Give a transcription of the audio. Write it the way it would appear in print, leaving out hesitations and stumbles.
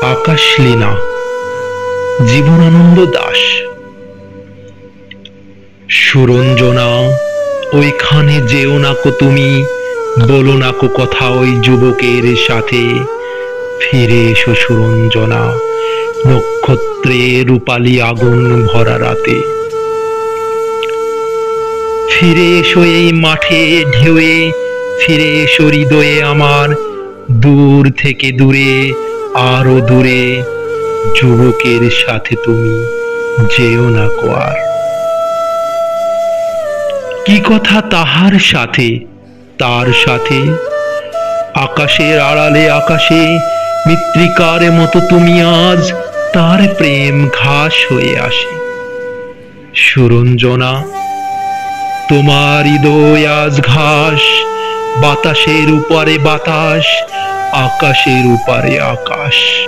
আকাশলীনা, জীবনানন্দ দাশ। সুরঞ্জনা, ওইখানে যেও নাকো তুমি, বলো নাকো কথা ওই যুবকের সাথে। ফিরে এসো সুরঞ্জনা, নক্ষত্রে রূপালি আগুন ভরা রাতে। ফিরে এসো এই মাঠে ঢেউয়ে, ফিরে এসো হৃদয়ে আমার, দূর থেকে দূরে, আরো দূরে। যুবকের সাথে তুমি যেও না কো আর। কি কথা তাহার সাথে, তার সাথে? আকাশের আড়ালে আকাশে মৃত্তিকার মতো তুমি আজ তার প্রেম ঘাস হয়ে আসে। সুরঞ্জনা, তোমার হৃদয় আজ ঘাস, বাতাসের উপরে বাতাস, আকাশের উপরে আকাশ।